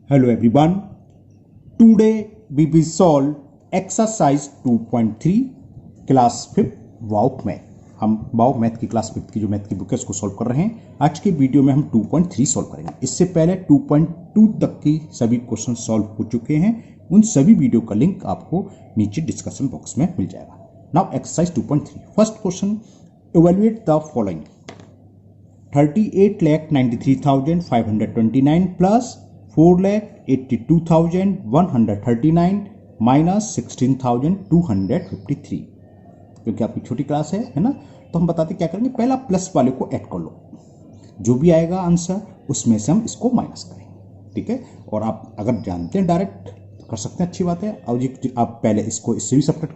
Hello everyone. Today we will solve exercise 2.3 class 5 wow math. हम wow math की class 5 की जो math की बुक है उसको सॉल्व कर रहे हैं। आज के वीडियो में हम 2.3 सॉल्व करेंगे। इससे पहले 2.2 तक की सभी क्वेश्चन सॉल्व हो चुके हैं। उन सभी वीडियो का लिंक आपको नीचे डिस्कशन बॉक्स में मिल जाएगा। Now exercise 2.3 first question, evaluate the following 38,93,529 plus 4,82,139 minus 16,253। क्योंकि आपकी छोटी क्लास है ना, तो हम बताते क्या करेंगे, पहला प्लस वाले को ऐड कर लो, जो भी आएगा आंसर उसमें से हम इसको माइनस करेंगे। ठीक है, और आप अगर जानते हैं डायरेक्ट तो कर सकते हैं, अच्छी बात है। और आप पहले इसको इससे भी सब्ट्रैक्ट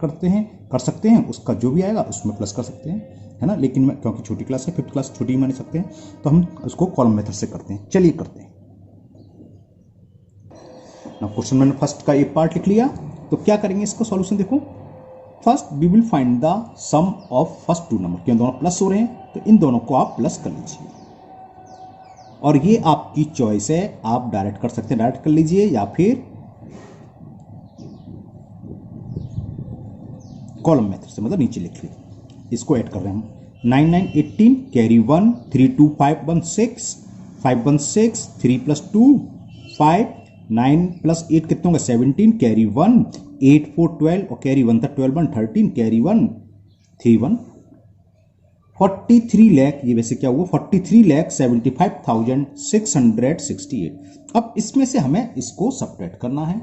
कर सकते हैं, उसका जो भी आएगा उसमें प्लस कर सकते हैं, है ना। लेकिन मैं क्योंकि छोटी क्लास है, 5th क्लास छोटी ही मान सकते हैं, तो हम उसको कॉलम मेथड से करते हैं। चलिए करते हैं। क्वेश्चन मैंने फर्स्ट का एक पार्ट लिख लिया, तो क्या करेंगे इसका सॉल्यूशन देखो। First we will find the sum of first two number, क्यों दोनों प्लस हो रहे हैं तो इन दोनों को आप प्लस कर लीजिए। और ये आपकी चॉइस है, आप डायरेक्ट कर सकते हैं, डायरेक्ट कर लीजिए या फिर कॉलम मेथड से, मतलब नीचे लिख लीजिए। इसको ऐड कर रहे हैं हम। 9918 कैरी 1 32516 516 3 + 2 5 9 + 8 कितने होगा 17 कैरी 1 8 4 12 और कैरी 1 था 12 1 13 कैरी 1 3 1 43 लाख। ये वैसे क्या हुआ 43,75,668। अब इसमें से हमें इसको सब्ट्रैक्ट करना है।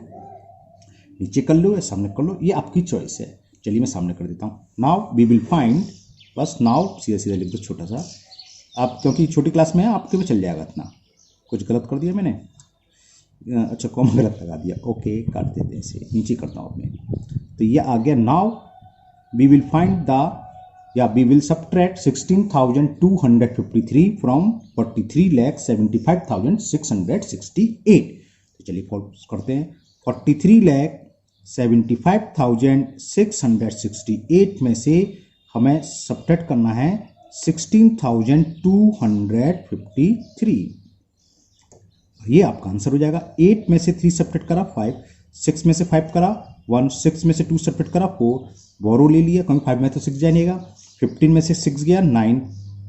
नीचे कर लो या सामने कर लो, ये आपकी चॉइस है। चलिए मैं सामने कर देता हूं। नाउ वी विल फाइंड, बस नाउ सीधा सीधा लिख दो छोटा सा। आप क्योंकि छोटी क्लास में है आपके भी चल जाएगा इतना। कुछ गलत कर दिया मैंने, अच्छा कॉमा गलत लगा दिया, ओके काट देते हैं इसे, नीचे करता हूँ अपने। तो ये आ गया। Now we will find the, या वी विल सब्ट्रैक्ट 16,253 फ्रॉम 43,75,668। तो चलिए करते हैं। 43,75,668 में से हमें सब्ट्रैक्ट करना है 16,253। ये आपका आंसर हो जाएगा। 8 में से 3 सब्ट्रैक्ट करा 5, 6 में से 5 करा 1, 6 में से 2 सब्ट्रैक्ट करा 4, बोरो ले लिया क्योंकि 5 में तो 6 जाएगा। 15 में से 6 गया 9,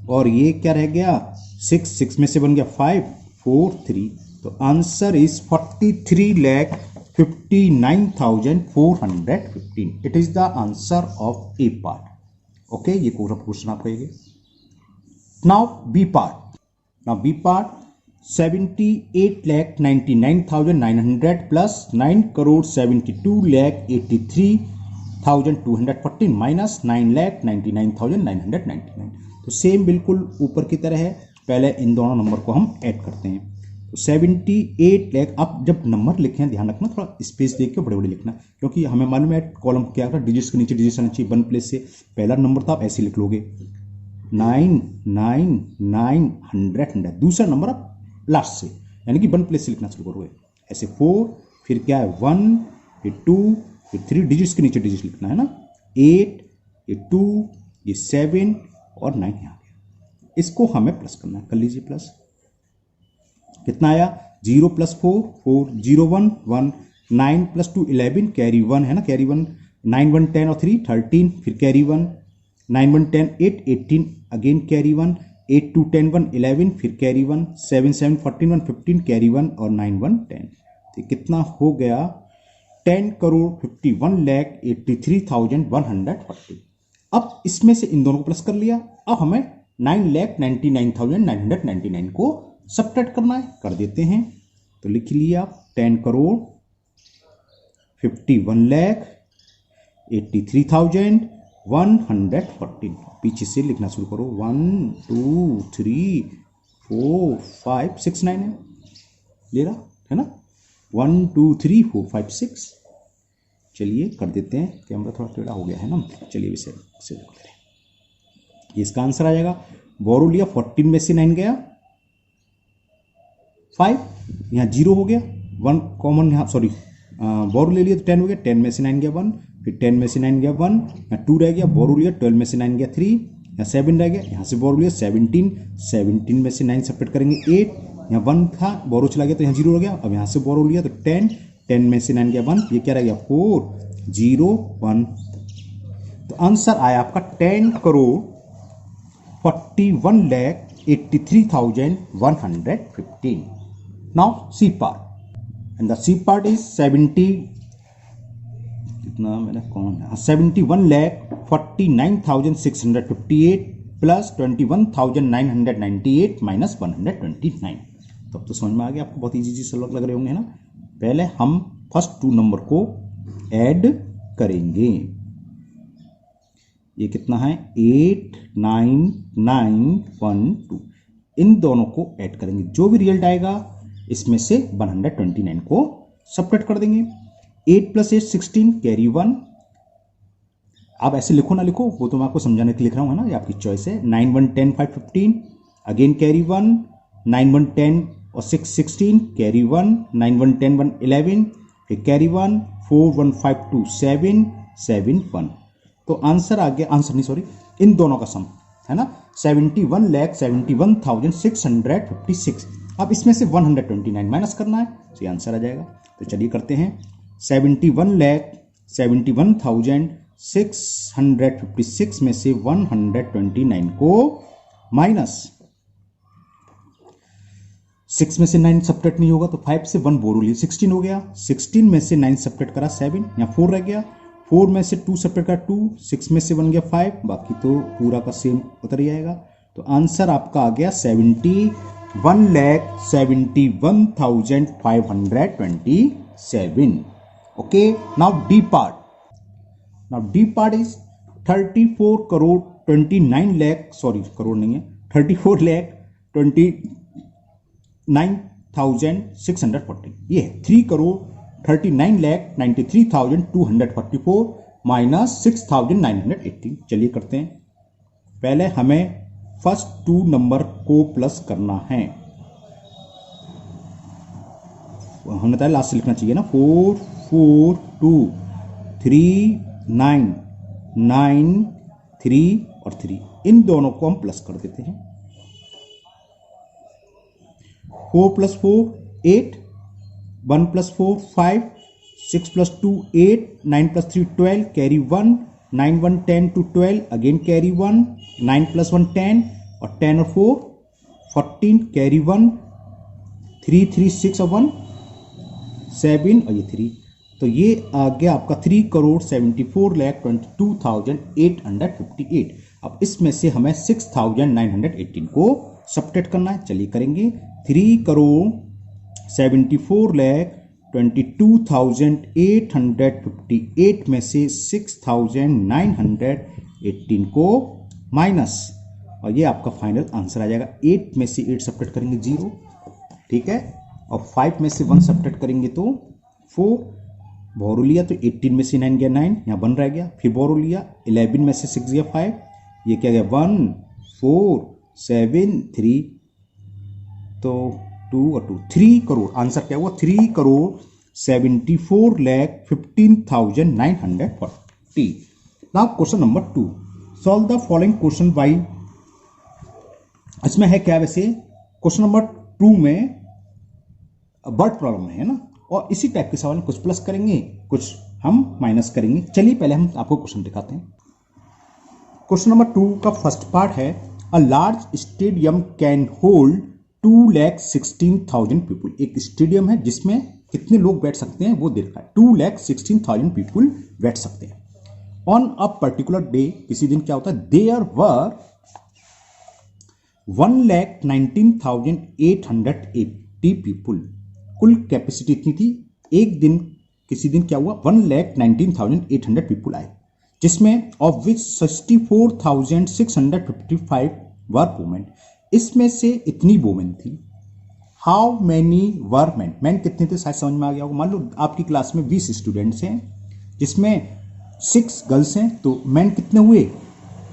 और ये क्या रह गया 6 में से बन गया 5 4 3। तो answer is 43,59,415। It is the answer of A part. Okay, ये पूरा क्वेश्चन आपको है। Now B part. 78,99,900 plus 9,72,83,214 minus 9,99,999। तो सेम बिल्कुल ऊपर की तरह है। पहले इन दोनों नंबर को हम ऐड करते हैं। तो 78 लाख। आप जब नंबर लिखें ध्यान रखना, थोड़ा स्पेस देख के बड़े बड़े लिखना, क्योंकि हमें मालूम है कॉलम क्या था, डिजिट्स के नीचे डिजिट्स आना चाहिए 1 प्लेस से। पहला नंबर था आप ऐसे लिख लोगे 999 दूसरा नंबर आप लास्ट से, यानी कि 1 प्लेस से लिखना शुरू करोगे ऐसे 4, फिर क्या है 1, फिर 2, फिर 3 डिजिट्स के नीचे डिजिट लिखना है ना। 8, ये 2, ये 7 और 9 यहाँ गया। इसको हमें प्लस करना है, कर लीजिए प्लस। कितना आया 0 + 4 4 0 1 1 9 + 2 11 कैरी 1 है ना, कैरी 1 9 1 10 और 3 13, फिर कैरी 1 9 1 10 8 18 अगेन कैरी 1 8 2 10 1 11 फिर कैरी 1 7 7 14 1 15 कैरी 1 और 9 1 10। तो कितना हो गया 10,51,83,140। अब इसमें से इन दोनों को प्लस कर लिया। अब हमें 9,99,999 को सब्ट्रैक्ट करना है, कर देते हैं। तो लिख लिया 10,53,83,114। पीछे से लिखना शुरू करो 1 2 3 4 5 6 9 है, ले रहा है ना 1 2 3 4 5 6। चलिए कर देते हैं, कैमरा थोड़ा टेढ़ा हो गया है ना। चलिए इसे देखते हैं, ये इसका आंसर आ जाएगा। बोरो लिया 14 में से 9 गया 5, यहाँ 0 हो गया 1 कॉमन, यहाँ सॉरी बोरो ले लिया तो 10 हो गया, 10 में से 9 गया 1, फिर 10 में से 9 गया 1, यहाँ 2 रह गया, बोरो लिया 12 में से 9 गया 3, यहाँ 7 रह गया, यहाँ से बोरो लिया 17 में से 9 सब्ट्रैक्ट करेंगे 8, यहाँ 1 था, बोरो चला गया तो यहाँ 0 हो गया। अब यहाँ से बोरो लिया तो 10, 10 में से 9 गया 1, ये क्या रह गया 4 0 1। तो आंसर आया आपका 10,41,83,115। Now C part, and the C part is 71,49,658 plus 21,998 minus 129। तब तो समझ में आ गया आपको, बहुत इजी से लग रहे होंगे है ना। पहले हम फर्स्ट 2 नंबर को ऐड करेंगे। ये कितना है 89912, इन दोनों को ऐड करेंगे, जो भी रिजल्ट आएगा इसमें से 129 को सब्ट्रैक्ट कर देंगे। 8 + 8 16 कैरी 1। आप ऐसे लिखो ना लिखो, वो तो मैं आपको समझाने के लिए लिख रहा हूँ, है ना, ये आपकी चॉइस है। 9 1 10 5 15, अगेन कैरी 1, 9 1 10 और 6 16 कैरी 1, 9 1 10 1 11, फिर कैरी 1, 4 1 5 2 7 7 1। तो आंसर आ गया, आंसर नहीं सॉरी, इन दोनों का सम है ना 71,71,656। अब इसमें से 129 माइनस करना है तो ये आंसर आ जाएगा। तो चलिए करते हैं। 71,71,656 में से 129 को माइनस 6 में से 9 सब्ट्रैक्ट नहीं होगा तो 5 से 1 बोरो लिए 16 हो गया। 16 में से 9 सब्ट्रैक्ट करा 7, यहाँ 4 रह गया। 4 में से 2 सब्ट्रैक्ट करा 2, 6 में से 1 गया 5, बाकी तो पूरा का सेम उतर ही आएगा। तो आंसर आपका आ गया 71,71,527। Okay, now D part. Now D part is 34,29,640। ये है 3,39,93,244 माइनस 6,918। चलिए करते हैं। पहले हमें फर्स्ट 2 नंबर को प्लस करना है। हमने बताया लास्ट से लिखना चाहिए ना। 4 4 2 3 9 9 3 और 3, इन दोनों को हम प्लस कर देते हैं। 4 + 4 8, 1 + 4 5, 6 + 2 8, 9 + 3 12, कैरी 1, 9 1 10 to 12, अगेन कैरी 1, 9 + 1 10 और 10 और 4 14, कैरी 1, 3 3 6 और 1 7 और ये 3। तो ये आ गया आपका 3,74,22,858। अब इसमें से हमें 6,918 को सब्ट्रैक्ट करना है। चलिए करेंगे। 3,74,22,858 में से 6,918 को माइनस, और ये आपका फाइनल आंसर आ जाएगा। 8 में से 8 सब्ट्रैक्ट करेंगे 0, ठीक है, और 5 में से 1 सब्ट्रैक्ट करेंगे तो 4। बोरो लिया तो 18 में से 9 गया 9, यहाँ 1 रह गया। फिर बोरो लिया 11 में से 6 गया 5, ये क्या गया 1 4 7 3, तो 2 और 2 3 करोड़। आंसर क्या हुआ 3,74,15,940। Now question number 2, solve the following question by. इसमें है क्या वैसे, क्वेश्चन नंबर 2 में वर्ड प्रॉब्लम है ना, और इसी टाइप के सवाल कुछ प्लस करेंगे कुछ हम माइनस करेंगे। चलिए पहले हम आपको क्वेश्चन दिखाते हैं। क्वेश्चन नंबर 2 का फर्स्ट पार्ट है, a large stadium can hold 2,16,000 people. एक स्टेडियम है जिसमें कितने लोग बैठ सकते हैं वो दे रखा है। 2,16,000 पीपल बैठ सकते हैं। ऑन अ पर्टिकुलर डे, किसी दिन क्या होता है, देयर वर 1,19,880 पीपल। कुल कैपेसिटी इतनी थी। एक दिन किसी दिन क्या हुआ 1,19,800 पीपल आए, जिसमें ऑफ विच 64,655 वर वुमेन। इसमें से इतनी वुमेन थी। How many were man, man कितने थे शायद समझ में आ गया होगा। मान लो आपकी क्लास में 20 स्टूडेंट्स हैं जिसमें 6 गर्ल्स हैं, तो मैन कितने हुए,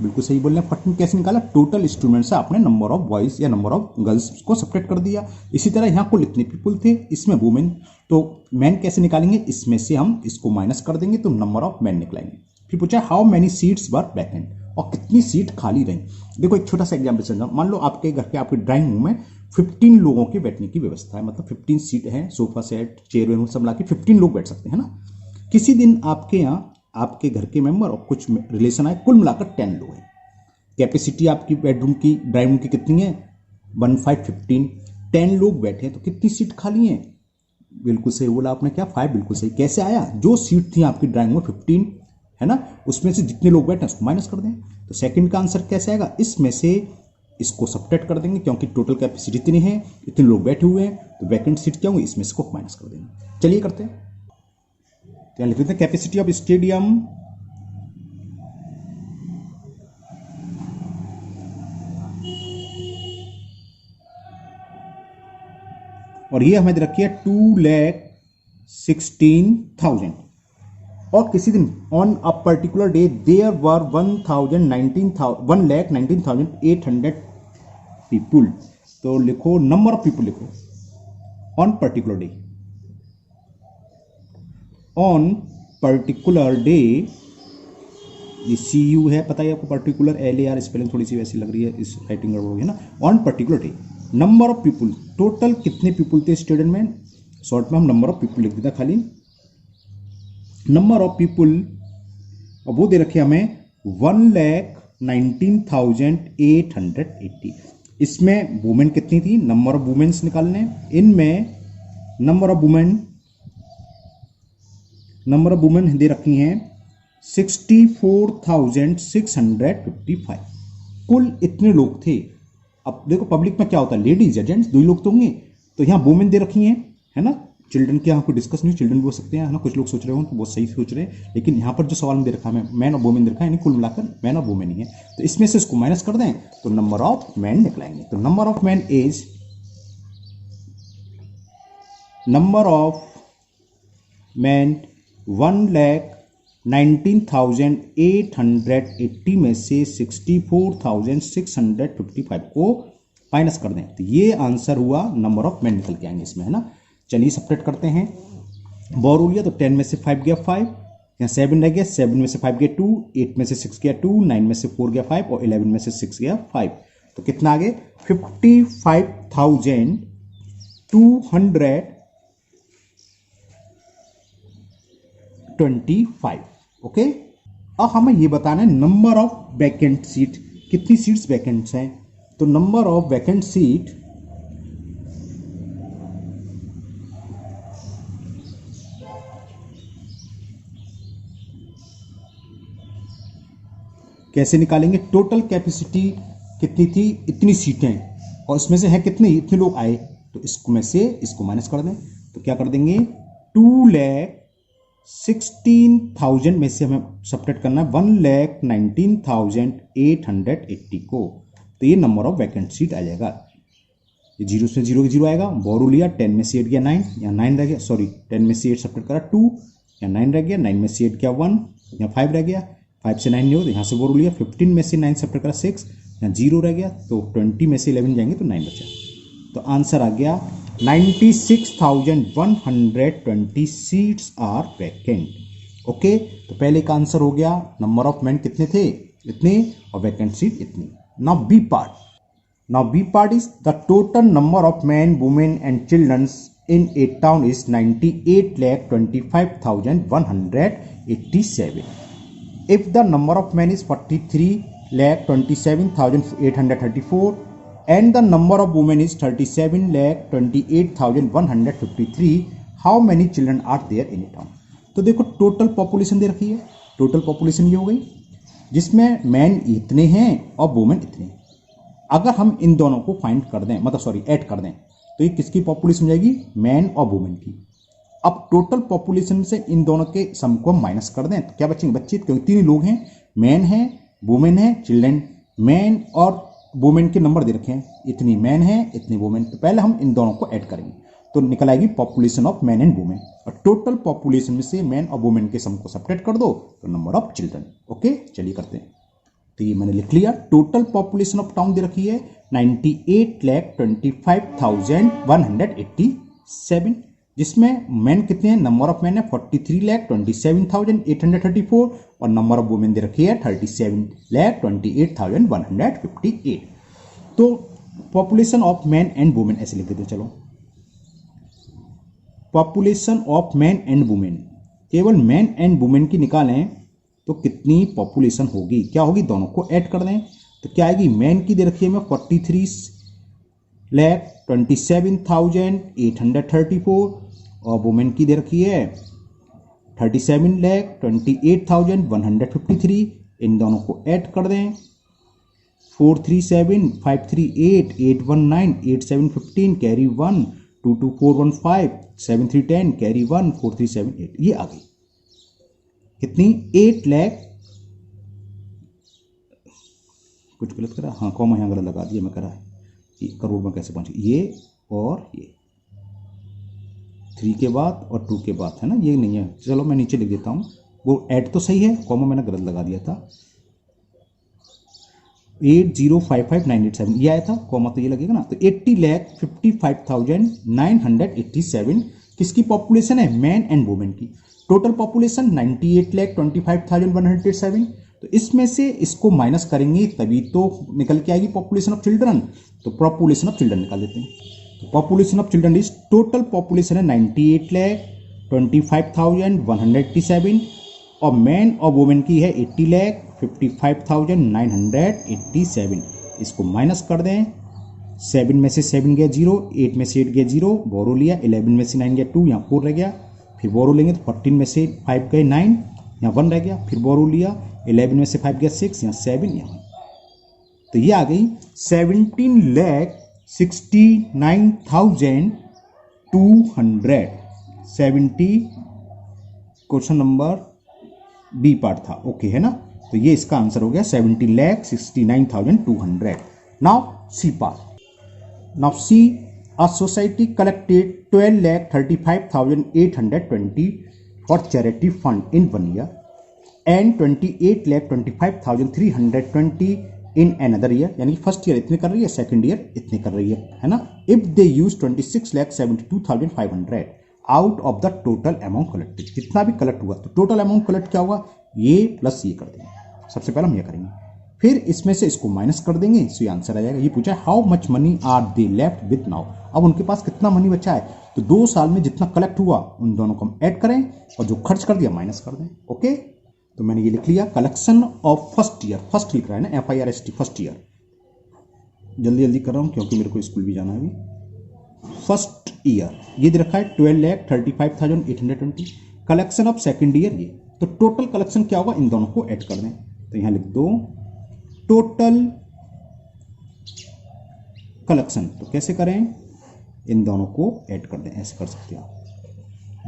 बिल्कुल सही बोल रहे हैं। फटन कैसे निकाला, टोटल स्टूडेंट से आपने नंबर ऑफ बॉयज या नंबर ऑफ गर्ल्स को सब्ट्रैक्ट कर दिया। इसी तरह यहाँ कुल इतने पीपल थे, इसमें वुमेन, तो मैन कैसे निकालेंगे, इसमें से हम इसको माइनस कर देंगे तो नंबर ऑफ मैन निकलेंगे। फिर पूछा how many seats were vacant, और कितनी सीट खाली रही। देखो एक छोटा सा एग्जाम्पल चल रहा, मान लो आपके घर के आपके ड्राइंग रूम में 15 लोगों के बैठने की व्यवस्था है, मतलब 15 सीट है, सोफा सेट चेयर वेयर सब मिला के 15 लोग बैठ सकते हैं ना। किसी दिन आपके यहाँ आपके घर के मेंबर और कुछ रिलेशन आए, कुल मिलाकर 10 लोग हैं। कैपेसिटी आपकी बेडरूम की ड्राइंग रूम की कितनी है, 1515। 10 लोग बैठे तो कितनी सीट खाली है, बिल्कुल सही बोला आपने, क्या 5, बिल्कुल सही। कैसे आया, जो सीट थी आपकी ड्राइंग में 15 है ना, उसमें से जितने लोग बैठे उसको माइनस कर दें। तो सेकंड का आंसर कैसे आएगा, इसमें से इसको सब्ट्रैक्ट कर देंगे, क्योंकि टोटल कैपेसिटी इतनी है, इतने लोग बैठे हुए हैं, तो वैकेंट सीट क्या होंगे, इसमें से को माइनस कर देंगे। चलिए करते हैं, तो लिख देते हैं कैपेसिटी ऑफ स्टेडियम और ये हमें रखी है 2,16,000। और किसी दिन on a particular day there were 1,19,800 people. तो लिखो नंबर ऑफ पीपुल, लिखो on particular day. On particular day, ये CU है, पता है आपको, पर्टिकुलर LAR स्पेलिंग थोड़ी सी वैसी लग रही है, इस राइटिंग गड़बड़ हो गई ना। On particular day number of people, total कितने पीपुल थे स्टूडेंट में, शॉर्ट में हम नंबर ऑफ पीपुल लिख देता खाली, नंबर ऑफ पीपुल, और वो दे रखे हमें 1,19,880। इसमें वुमेन कितनी थी, नंबर ऑफ वुमेन्स निकालने, इनमें नंबर ऑफ वुमेन दे रखी हैं 64,655। कुल इतने लोग थे। अब देखो पब्लिक में क्या होता है, लेडीज या जेंट्स दो ही लोग तो होंगे, तो यहाँ वुमेन दे रखी हैं, है ना। चिल्ड्रन की यहाँ कोई डिस्कस नहीं, चिल्ड्रन भी हो सकते हैं, है ना। कुछ लोग सोच रहे हो तो बहुत सही सोच रहे हैं, लेकिन यहाँ पर जो सवाल दे रखा है मैन और वुमेन दे रखा है, यानी कुल मिलाकर मैन और वुमेन ही है। तो इसमें से इसको माइनस कर दें तो नंबर ऑफ मैन निकलाएंगे। तो number of man is, number of man 1,19,880 में से 64,655 को माइनस कर दें, तो ये आंसर हुआ, नंबर ऑफ मैन निकल के आएंगे इसमें, है ना। चलिए सब्ट्रैक्ट करते हैं, बोर लिया तो 10 में से 5 गया 5, यहाँ 7 रह गया, 7 में से 5 गया 2, 8 में से 6 गया 2, 9 में से 4 गया 5 और 11 में से 6 गया 5। तो कितना आ गया 55,225। ओके, अब हमें ये बताना है नंबर ऑफ वैकेंट सीट, कितनी सीट्स वैकेंट्स हैं। तो नंबर ऑफ वैकेंट सीट कैसे निकालेंगे, टोटल कैपेसिटी कितनी थी, इतनी सीटें, और इसमें से है कितने, इतने लोग आए, तो इसमें से इसको माइनस कर दें। तो क्या कर देंगे, 2,16,000 में से हमें सब्ट्रैक्ट करना है 1,19,880 को, तो ये नंबर ऑफ वैकेंट सीट आ जाएगा। ये जीरो से जीरो की जीरो आएगा, बोरो लिया, 10 में से 8 गया 9, यहाँ 9 रह गया, सॉरी 10 में से 8 सब्ट्रैक्ट करा 2, यहाँ 9 रह गया, 9 में से 8 गया 1, यहाँ 5 रह गया, 5 से 9 नहीं हो तो यहाँ से बोरो लिया, 15 में से 9 सब्ट्रैक्ट करा 6, यहाँ 0 रह गया, तो 20 में से 11 जाएंगे तो 9 बचा। तो आंसर आ गया 96,120 सीट्स आर वैकेंट। ओके, तो पहले का आंसर हो गया, नंबर ऑफ मैन कितने थे, इतने, और वैकेंट सीट इतनी। Now B part, is the total number of men, women and children in a town is 98,25,187. If the number of men is 43,27,834 and the number of women is 37,28,153, how many children are there in a town? तो देखो total population दे रखी है, total population ये हो गई, जिसमें man इतने हैं और वुमेन इतने हैं। अगर हम इन दोनों को फाइंड कर दें, मतलब सॉरी ऐड कर दें, तो ये किसकी पॉपुलेशन हो जाएगी, मैन और वुमेन की। अब टोटल पॉपुलेशन से इन दोनों के सम को माइनस कर दें तो क्या बचेंगे, बच्चे क्योंकि तीन लोग हैं, मैन है, वुमेन है, चिल्ड्रन। मैन और वुमेन के नंबर दे रखे हैं, इतनी मैन है, इतनी वुमेन। तो पहले हम इन दोनों को ऐड करेंगे तो निकल आएगी population of man and women, और टोटल पॉपुलेशन में से मैन और वुमेन के सम को सब्ट्रैक्ट कर दो तो नंबर ऑफ चिल्ड्रन। ओके, चलिए करते हैं। तो ये मैंने लिख लिया, टोटल पॉपुलेशन ऑफ टाउन दे रखी है 98,25,187, जिसमें मैन कितने हैं, नंबर ऑफ मैन है 43,27,834 और नंबर ऑफ वुमेन दे रखी है 37,28,158। तो population of man and women ऐसे लिख देते हैं। चलो, population of man and women, केवल मैन एंड वुमेन की निकालें तो कितनी पॉपुलेशन होगी, क्या होगी, दोनों को ऐड कर दें तो क्या आएगी, मैन की दे रखी है मैं 43,27,834 और वुमेन की दे रखी है 37,28,153। इन दोनों को ऐड कर दें, 437, 538, 819, 8715 कैरी 1, 22415, 7310 कैरी 1, 4378, ये आ गई कितनी, 8 लाख, कुछ गलत करा, हाँ कॉमा यहाँ गलत लगा दिया मैं, करा है करोड़ में कैसे पहुंचे, ये और ये 3 के बाद और 2 के बाद है ना, ये नहीं है, चलो मैं नीचे लिख देता हूँ, वो ऐड तो सही है, कॉमा मैंने गलत लगा दिया था, 8055987 ये आया था, कॉमा तो ये लगेगा ना, तो 80,55,987 किसकी पॉपुलेशन है, मैन एंड वुमेन की। टोटल पॉपुलेशन 98,25,107, तो इसमें से इसको माइनस करेंगे तभी तो निकल के आएगी पॉपुलेशन ऑफ चिल्ड्रन, तो पॉपुलेशन ऑफ चिल्ड्रन निकाल देते हैं। तो population of children is, total population है 98,25,187 और मैन और वुमेन की है 80,55,987। इसको माइनस कर दें, 7 में से 7 गया 0, 8 में से 8 गया 0, बोरो लिया, 11 में से 9 गया 2, यहाँ 4 रह गया, फिर बोरो लेंगे तो 14 में से 5 गए 9, यहाँ 1 रह गया, फिर बोरो लिया, 11 में से 5 गया 6, यहाँ 7, यहाँ, तो ये आ गई 17,69,200। क्वेश्चन नंबर बी पार्ट था, ओके है ना, तो ये इसका आंसर हो गया 17,69,200। Now C part, now C, a society collected 12,35,820 for charity fund in 1 year and 28,25,320 in another year, यानी फर्स्ट ईयर इतने कर रही है, सेकंड ईयर इतने कर रही है ना। If they use 26,72,500 out of the total amount collected, कितना भी कलेक्ट हुआ तो टोटल अमाउंट कलेक्ट क्या होगा, ये प्लस ये कर देंगे, सबसे पहले हम ये करेंगे, फिर इसमें से इसको माइनस कर देंगे, सो ये आंसर आ जाएगा। ये पूछा है how much money are they left with now, अब उनके पास कितना मनी बचा है, तो 2 साल में जितना कलेक्ट हुआ उन दोनों को हम ऐड करें और जो खर्च कर दिया माइनस कर दें। ओके, तो मैंने ये लिख लिया, collection of first year, first लिख रहा है ना, FIRST फर्स्ट ईयर, जल्दी जल्दी कर रहा हूँ क्योंकि मेरे को स्कूल भी जाना है अभी। फर्स्ट ईयर ये दे रखा है 12,35,820, कलेक्शन ऑफ सेकेंड ईयर ये, तो टोटल कलेक्शन क्या होगा, इन दोनों को ऐड कर दें, तो यहां लिख दो टोटल कलेक्शन, तो कैसे करें, इन दोनों को ऐड कर दें, ऐसे कर सकते हैं आप,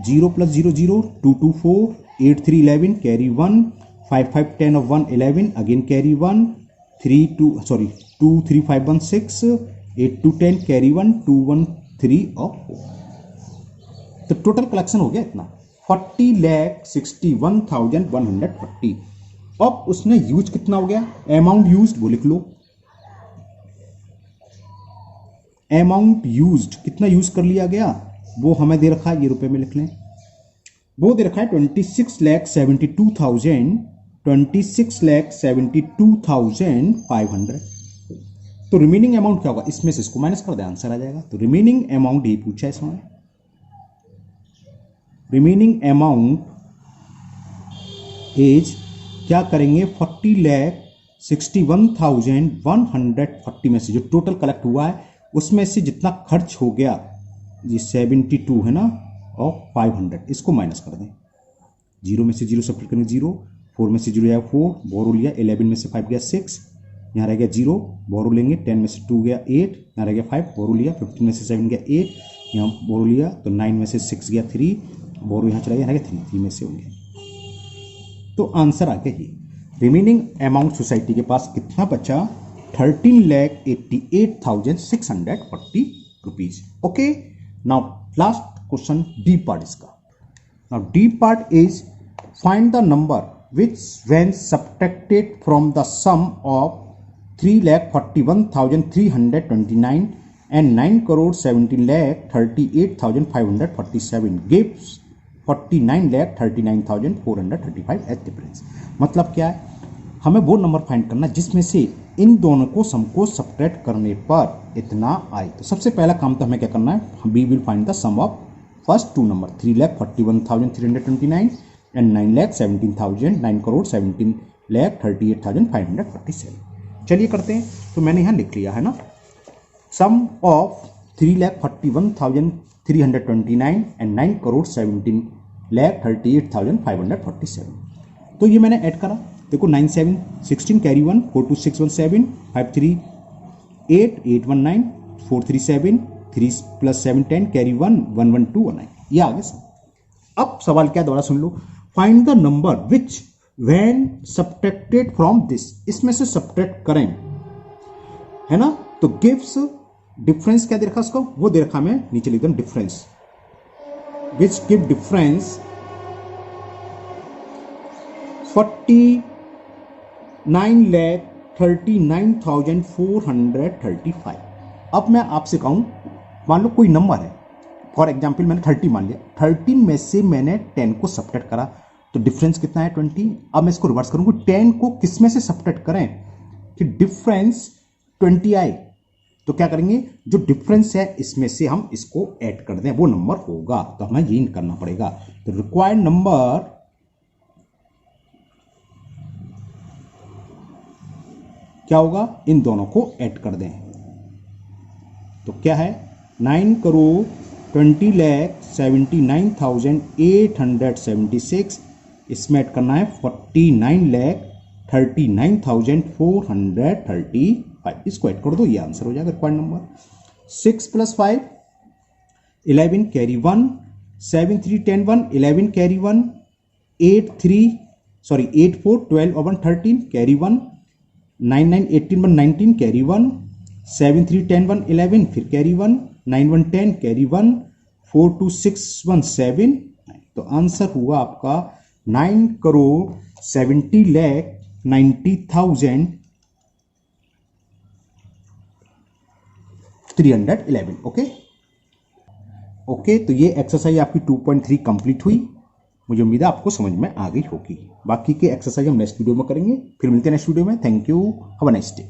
0 + 0 0, 2 2 4, 8 3 11 carry 1, 5 5 10 of 1 11 again carry 1, 2 3 5 1 6, 8 2 10 carry 1, 2 1 3 और 4, तो टोटल कलेक्शन हो गया इतना 40,61,140। अब उसने यूज कितना हो गया, अमाउंट यूज्ड वो लिख लो, अमाउंट यूज्ड कितना यूज कर लिया गया वो हमें दे रखा है, ये रुपए में लिख लें, वो दे रखा है 26,72,500। तो रिमेनिंग अमाउंट क्या होगा, इसमें से इसको माइनस कर दे, आंसर आ जाएगा। तो रिमेनिंग अमाउंट ही पूछा है इसमें, रिमेनिंग अमाउंट इज क्या करेंगे, 40,61,140 में से जो टोटल कलेक्ट हुआ है उसमें से जितना खर्च हो गया ये 72 है ना और 500, इसको माइनस कर दें, 0 में से 0 सब्ट्रैक्ट करेंगे 0, 4 में से 0 आया 4, बोरो लिया, 11 में से 5 गया 6, यहाँ रह गया 0, बोरो लेंगे, 10 में से 2 गया 8, यहाँ रह गया 5, बोरो लिया, 15 में से 7 गया 8, यहाँ बोरो लिया तो 9 में से 6 गया 3, बोरो यहाँ चला गया, यहाँ रह गया 3 में से हो गया, तो आंसर आ गया ये। रिमेनिंग अमाउंट सोसाइटी के पास कितना बचा, 13,88,640 rupees. Okay, now last question D part इसका। Now D part is find the number which when subtracted from the sum of 3,41,329 and 9,17,38,547 gives 49,39,435 as difference। मतलब क्या है, हमें वो नंबर फाइंड करना जिसमें से इन दोनों को सम को सब्ट्रैक्ट करने पर इतना आए। तो सबसे पहला काम तो हमें क्या करना है, we will find the sum of first two number 3,41,329 and 9,17,000 9,17,38,547। चलिए करते हैं। तो मैंने यहाँ लिख लिया है ना, सम ऑफ 3,41,329 एंड 9,17,38,547। तो ये मैंने ऐड करा, देखो 9 7 16 कैरी 1 4 2 6 1 7 5 3 8 8 1 9 4 3 7 3 प्लस 7 10 कैरी 1 1 1 2 1 9। ये आगे सब। अब सवाल क्या दोबारा सुन लो, find the number which when subtracted from this, इसमें से सब्ट्रैक्ट करें, है ना। तो गिव्स डिफरेंस क्या दे रखा उसको, वो दे रखा मैं नीचे लिख दूं डिफरेंस, विच गिव डिफरेंस 49,39,435। अब मैं आपसे कहूं, मान लो कोई नंबर है, फॉर एग्जाम्पल मैंने 30 मान लिया, 13 में से मैंने 10 को सब्ट्रैक्ट करा तो डिफरेंस कितना है 20। अब मैं इसको रिवर्स करूंगा, 10 को किस में से सब्ट्रैक्ट करें कि डिफरेंस 20 आए। तो क्या करेंगे, जो डिफरेंस है इसमें से हम इसको ऐड कर दें, वो नंबर होगा। तो हमें यही करना पड़ेगा। तो रिक्वायर्ड नंबर क्या होगा, इन दोनों को ऐड कर दें। तो क्या है 9,20,79,876, इसमें ऐड करना है 49,39,435, इसको ऐड कर दो, ये आंसर हो जाएगा रिक्वायर्ड नंबर। 6 + 5 11 कैरी 1 7 3 10 1 11 कैरी 1 8 4 12 और 1 13 कैरी 1 9 9 18 1 19 कैरी 1 7 3 10 1 11 फिर कैरी 1 9 1 10 कैरी 1 4 2 6 1 7। तो आंसर हुआ आपका 9,70,90,311। ओके, तो ये एक्सरसाइज आपकी 2.3 कंप्लीट हुई। मुझे उम्मीद है आपको समझ में आ गई होगी। बाकी के एक्सरसाइज हम नेक्स्ट वीडियो में करेंगे। फिर मिलते हैं नेक्स्ट वीडियो में। Thank you, have a nice day.